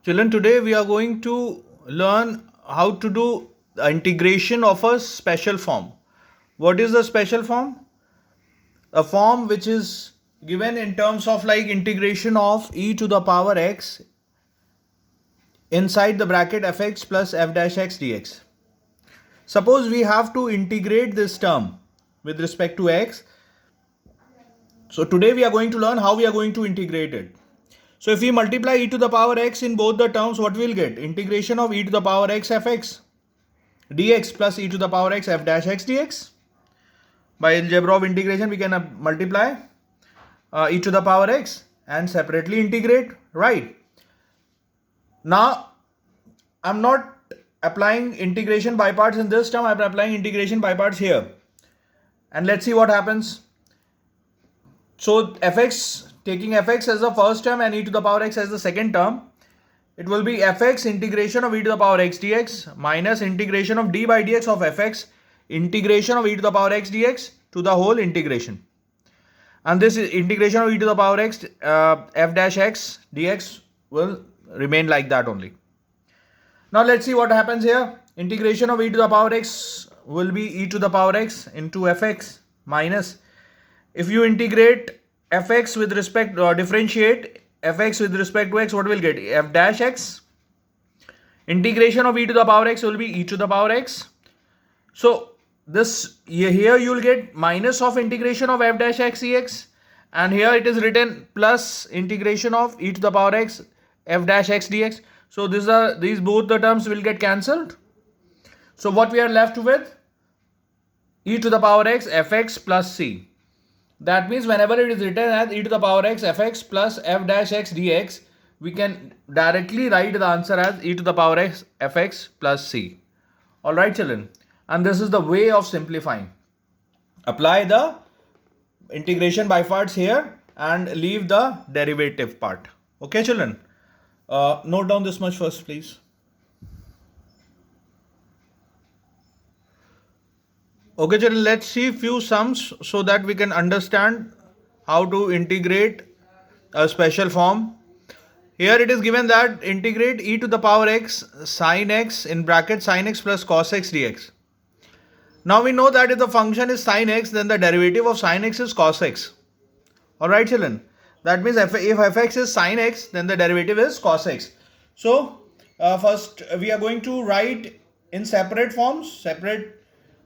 Children, today we are going to learn how to do the integration of a special form. What is the special form? A form which is given in terms of like integration of e to the power x inside the bracket fx plus f dash x dx. Suppose we have to integrate this term with respect to x. So today we are going to learn how we are going to integrate it. So if we multiply e to the power x in both the terms, what we'll get? Integration of e to the power x fx dx plus e to the power x f dash x dx. By algebra of integration, we can multiply e to the power x and separately integrate, right? Now, I'm not applying integration by parts in this term, I'm applying integration by parts here. And let's see what happens. So fx, taking fx as the first term and e to the power x as the second term, it will be fx integration of e to the power x dx minus integration of d by dx of fx integration of e to the power x dx to the whole integration. And this integration of e to the power x f dash x dx will remain like that only. Now let's see what happens here. Integration of e to the power x will be e to the power x into fx minus, if you integrate fx with respect or differentiate fx with respect to x, what will get? F dash x. Integration of e to the power x will be e to the power x. So this here you will get minus of integration of f dash x dx, and here it is written plus integration of e to the power x f dash x dx. So these both the terms will get cancelled. So what we are left with? E to the power x fx plus c. That means whenever it is written as e to the power x fx plus f dash x dx, we can directly write the answer as e to the power x fx plus c. Alright children, and this is the way of simplifying. Apply the integration by parts here and leave the derivative part. Okay children, note down this much first please. Okay children, let's see few sums so that we can understand how to integrate a special form. Here it is given that integrate e to the power x sin x in bracket sin x plus cos x dx. Now we know that if the function is sin x, then the derivative of sin x is cos x. Alright children, that means if fx is sin x, then the derivative is cos x. So first we are going to write in separate forms, separate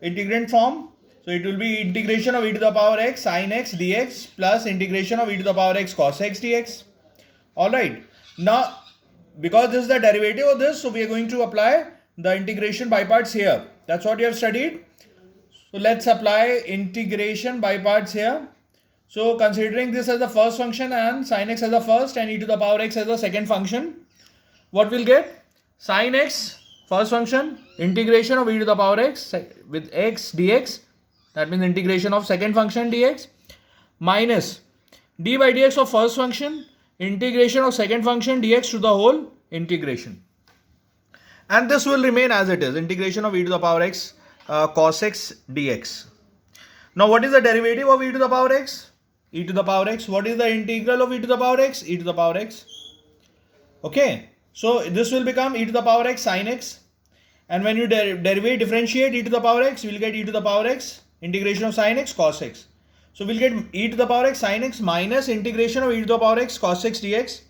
integrand form. So it will be integration of e to the power x sin x dx plus integration of e to the power x cos x dx. Alright, now because this is the derivative of this, so we are going to apply the integration by parts here. That's what you have studied. So let's apply integration by parts here. So considering this as the first function and sin x as the first and e to the power x as the second function, what we'll get? Sin x first function, integration of e to the power x with x dx, that means integration of second function dx, minus d by dx of first function, integration of second function dx to the whole integration. And this will remain as it is, integration of e to the power x cos x dx. Now what is the derivative of e to the power x? E to the power x. What is the integral of e to the power x? E to the power x. Okay. So this will become e to the power x sin x, and when you differentiate e to the power x, you will get e to the power x integration of sin x cos x. So we'll get e to the power x sin x minus integration of e to the power x cos x dx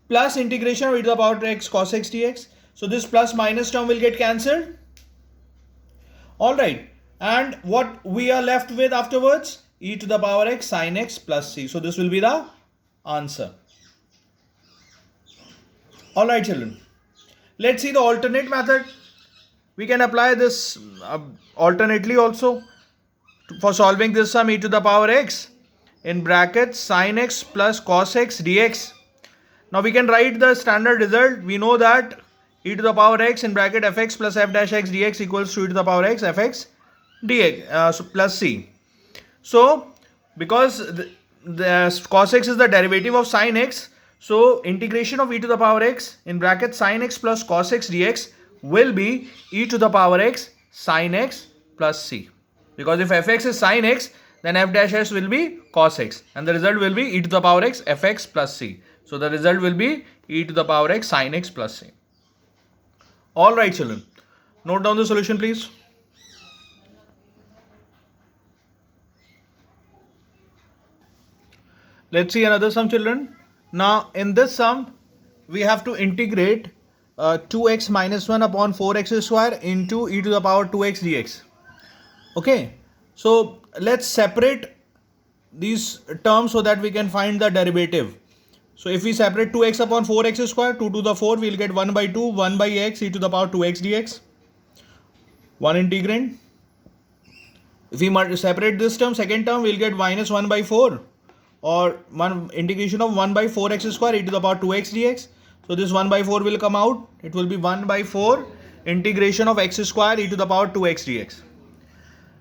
plus integration of e to the power x cos x dx. So this plus minus term will get cancelled. Alright, and what we are left with afterwards? E to the power x sin x plus c. So this will be the answer. Alright children, let's see the alternate method. We can apply this alternately also for solving this sum e to the power x in brackets sin x plus cos x dx. Now we can write the standard result. We know that e to the power x in bracket fx plus f dash x dx equals to e to the power x fx dx plus c. So because the cos x is the derivative of sin x, so integration of e to the power x in bracket sin x plus cos x dx will be e to the power x sin x plus c. Because if fx is sin x, then f dash s will be cos x, and the result will be e to the power x fx plus c. So the result will be e to the power x sin x plus c. All right, children. Note down the solution, please. Let's see another sum, children. Now, in this sum, we have to integrate 2x minus 1 upon 4x square into e to the power 2x dx. Okay. So, let's separate these terms so that we can find the derivative. So, if we separate 2x upon 4x square, 2 to the 4, we will get 1 by 2, 1 by x e to the power 2x dx. One integrand. If we separate this term, second term, we will get minus 1 by 4. Or one integration of 1 by 4x square e to the power 2x dx. So this 1 by 4 will come out. It will be 1 by 4 integration of x square e to the power 2x dx.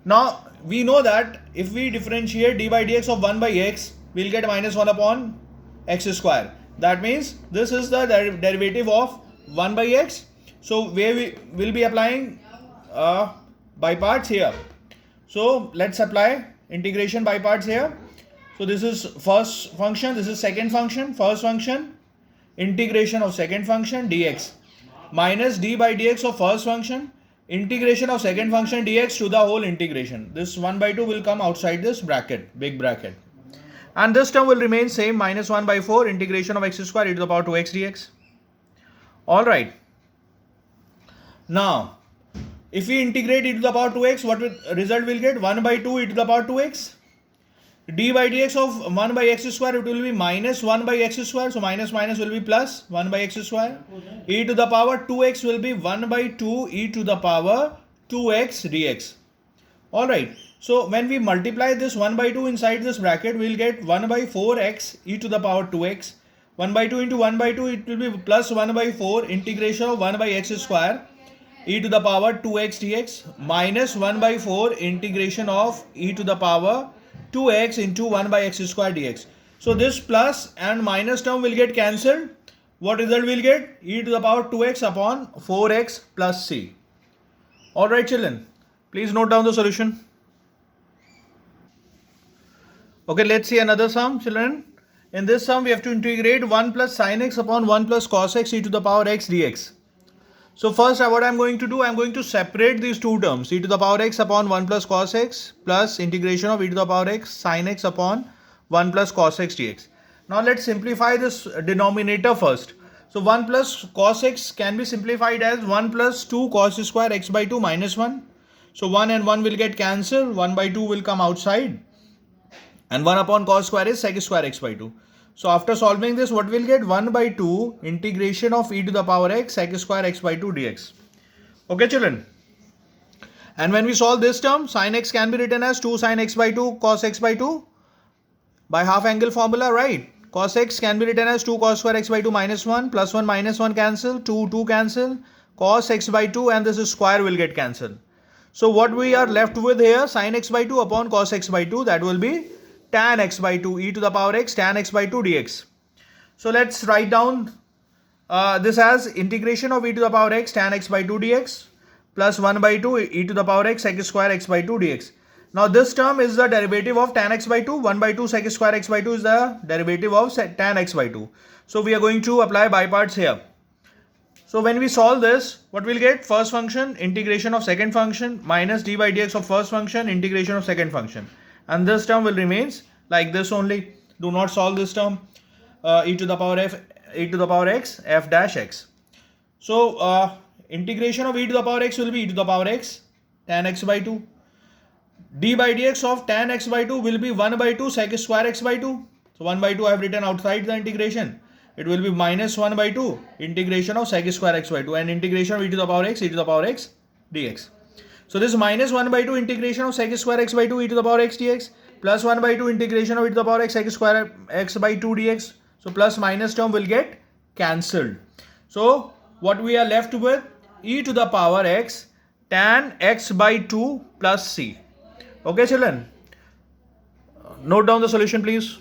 Now we know that if we differentiate d by dx of 1 by x, we will get minus 1 upon x square. That means this is the derivative of 1 by x. So where we will be applying by parts here. So let's apply integration by parts here. So this is first function, this is second function, first function, integration of second function dx minus d by dx of first function, integration of second function dx to the whole integration. This 1 by 2 will come outside this bracket, big bracket. And this term will remain same, minus 1 by 4 integration of x square e to the power 2x dx. Alright. Now, if we integrate e to the power 2x, what result will get? 1 by 2 e to the power 2x. D by dx of 1 by x square, it will be minus 1 by x square. So minus minus will be plus 1 by x square. E to the power 2x will be 1 by 2 e to the power 2x dx. Alright. So when we multiply this 1 by 2 inside this bracket, we will get 1 by 4x e to the power 2x. 1 by 2 into 1 by 2, it will be plus 1 by 4 integration of 1 by x square e to the power 2x dx minus 1 by 4 integration of e to the power 2x into 1 by x square dx. So this plus and minus term will get cancelled. What result will get? E to the power 2x upon 4x plus c. Alright children, please note down the solution. Okay, let's see another sum, children. In this sum, we have to integrate 1 plus sin x upon 1 plus cos x e to the power x dx. So first what I am going to do, I am going to separate these two terms, e to the power x upon 1 plus cos x plus integration of e to the power x sin x upon 1 plus cos x dx. Now let's simplify this denominator first. So 1 plus cos x can be simplified as 1 plus 2 cos square x by 2 minus 1. So 1 and 1 will get cancelled, 1 by 2 will come outside. And 1 upon cos square is sec square x by 2. So after solving this, what we'll get? 1 by 2 integration of e to the power x sec square x by 2 dx. Okay children. And when we solve this term, sin x can be written as 2 sin x by 2 cos x by 2 by half angle formula, right? Cos x can be written as 2 cos square x by 2 minus 1 plus 1 minus 1 cancel, 2 cancel, cos x by 2 and this square will get cancelled. So what we are left with here, sin x by 2 upon cos x by 2, that will be tan x by 2 e to the power x tan x by 2 dx. So let's write down this as integration of e to the power x tan x by 2 dx plus 1 by 2 e to the power x sec square x by 2 dx. Now this term is the derivative of tan x by 2. 1 by 2 sec square x by 2 is the derivative of tan x by 2. So we are going to apply by parts here. So when we solve this, what we'll get? First function integration of second function minus d by dx of first function integration of second function. And this term will remains like this only. Do not solve this term. E to the power x f dash x. So integration of e to the power x will be e to the power x tan x by 2. D by dx of tan x by 2 will be 1 by 2 sec square x by 2. So 1 by 2 I have written outside the integration. It will be minus 1 by 2 integration of sec square x by 2 and integration of e to the power x dx. So this minus 1 by 2 integration of sec square x by 2 e to the power x dx plus 1 by 2 integration of e to the power x sec square x by 2 dx. So plus minus term will get cancelled. So what we are left with? E to the power x tan x by 2 plus c. Okay children, note down the solution please.